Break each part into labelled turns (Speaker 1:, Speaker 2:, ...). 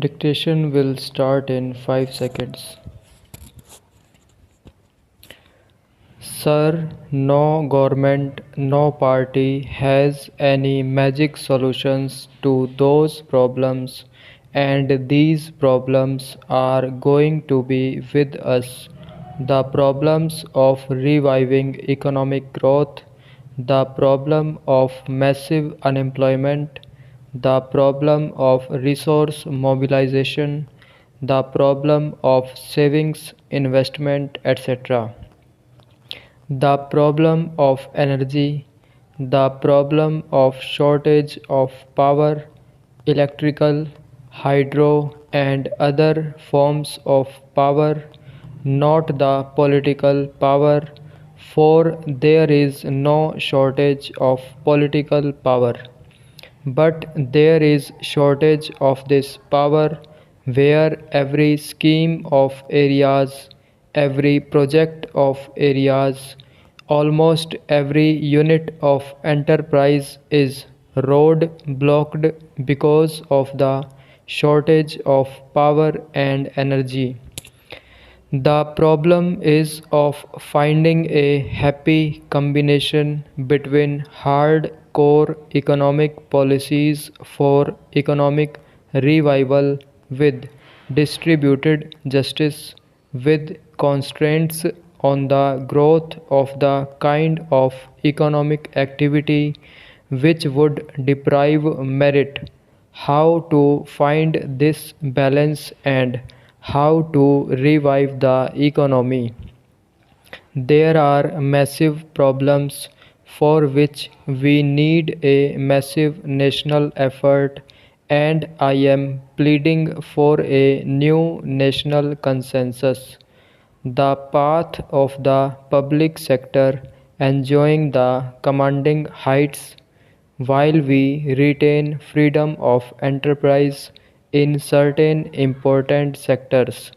Speaker 1: Dictation will start in 5 seconds. Sir, no government, no party has any magic solutions to those problems, and these problems are going to be with us. The problems of reviving economic growth, the problem of massive unemployment, the problem of resource mobilization, the problem of savings, investment, etc. The problem of energy, the problem of shortage of power, electrical, hydro, and other forms of power, not the political power, for there is no shortage of political power. But there is shortage of this power where every scheme of areas, every project of areas, almost every unit of enterprise is road blocked because of the shortage of power and energy. The problem is of finding a happy combination between hard-core economic policies for economic revival with distributed justice, with constraints on the growth of the kind of economic activity which would deprive merit. How to find this balance and how to revive the economy. There are massive problems for which we need a massive national effort, and I am pleading for a new national consensus. The path of the public sector enjoying the commanding heights while we retain freedom of enterprise in certain important sectors.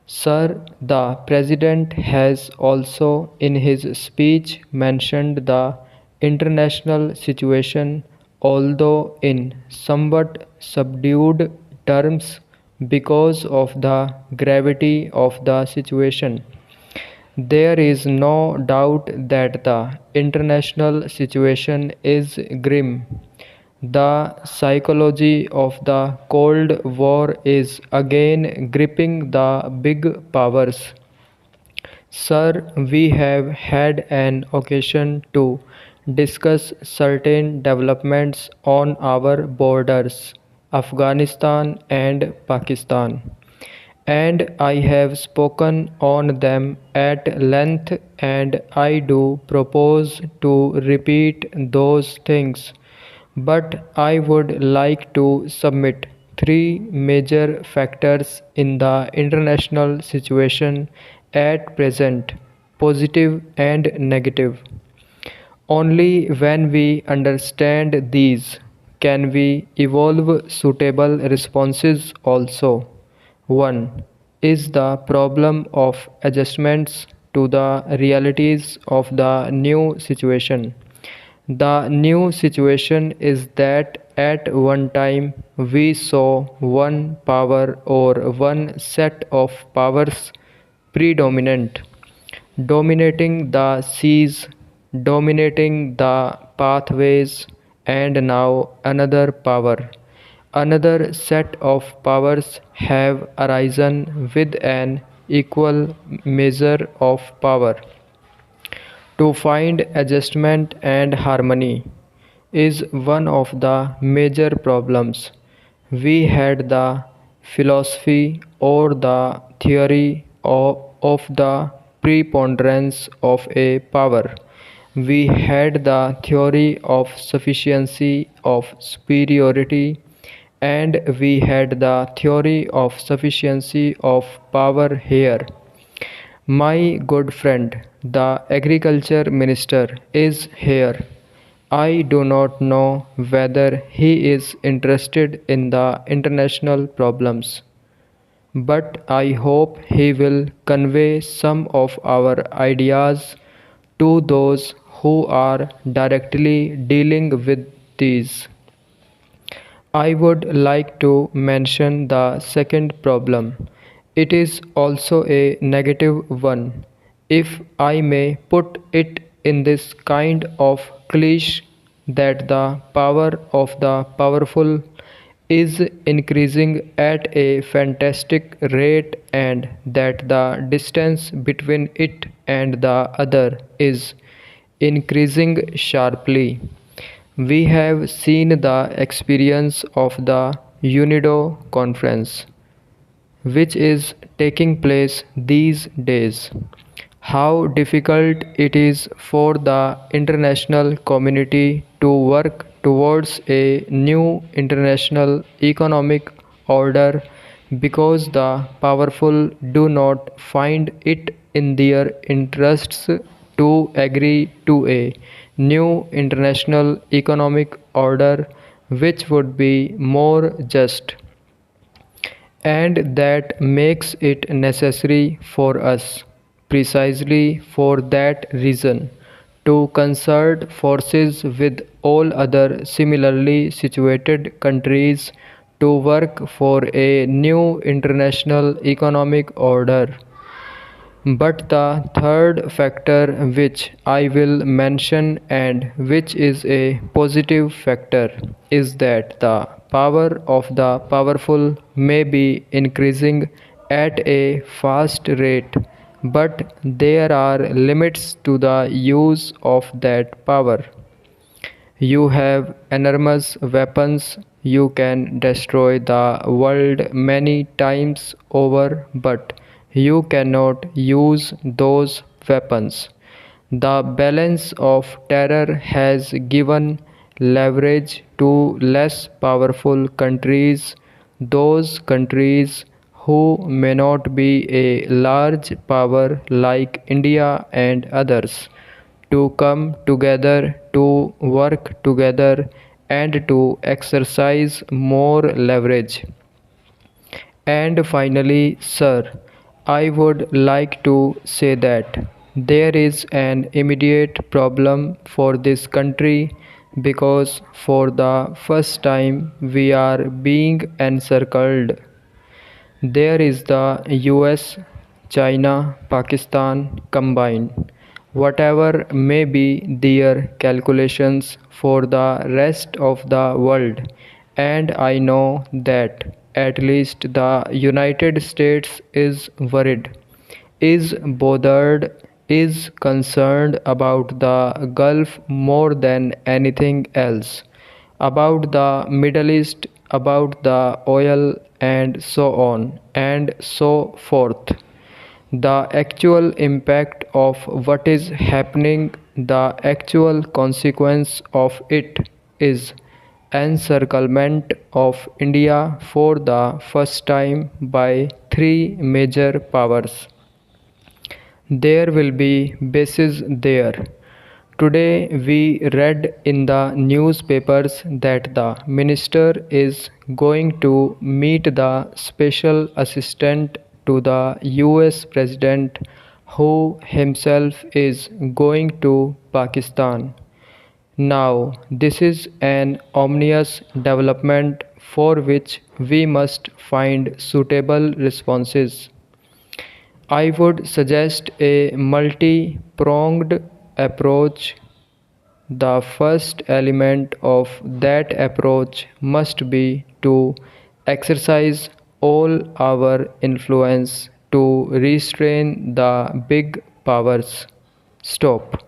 Speaker 1: Sir, the President has also in his speech mentioned the international situation, although in somewhat subdued terms because of the gravity of the situation. There is no doubt that the international situation is grim. The psychology of the Cold War is again gripping the big powers. Sir, we have had an occasion to discuss certain developments on our borders, Afghanistan and Pakistan, and I have spoken on them at length, and I do propose to repeat those things. But I would like to submit three major factors in the international situation at present, positive and negative. Only when we understand these can we evolve suitable responses also. 1. Is the problem of adjustments to the realities of the new situation. The new situation is that at one time we saw one power or one set of powers predominant, dominating the seas, dominating the pathways, and now another power, another set of powers have arisen with an equal measure of power. To find adjustment and harmony is one of the major problems. We had the philosophy or the theory of the preponderance of a power. We had the theory of sufficiency, of superiority, and we had the theory of sufficiency of power here. My good friend, the agriculture minister, is here. I do not know whether he is interested in the international problems, but I hope he will convey some of our ideas to those who are directly dealing with these. I would like to mention the second problem. It is also a negative one, if I may put it in this kind of cliche that the power of the powerful is increasing at a fantastic rate and that the distance between it and the other is increasing sharply. We have seen the experience of the UNIDO conference, which is taking place these days. How difficult it is for the international community to work towards a new international economic order because the powerful do not find it in their interests to agree to a new international economic order which would be more just, and that makes it necessary for us, precisely for that reason, to concert forces with all other similarly situated countries to work for a new international economic order. But the third factor which I will mention and which is a positive factor is that the power of the powerful may be increasing at a fast rate, but there are limits to the use of that power. You have enormous weapons, you can destroy the world many times over, but you cannot use those weapons. The balance of terror has given leverage to less powerful countries, those countries who may not be a large power like India and others, to come together, to work together, and to exercise more leverage. And finally, sir, I would like to say that there is an immediate problem for this country because for the first time we are being encircled. There is the US, China, Pakistan combined. Whatever may be their calculations for the rest of the world, and I know that at least the United States is worried, is bothered, is concerned about the Gulf more than anything else, about the Middle East, about the oil, and so on and so forth. The actual impact of what is happening, the actual consequence of it is encirclement of India for the first time by three major powers. There will be bases there. Today we read in the newspapers that the minister is going to meet the special assistant to the US president, who himself is going to Pakistan. Now, this is an ominous development for which we must find suitable responses. I would suggest a multi pronged approach. The first element of that approach must be to exercise all our influence to restrain the big powers. Stop.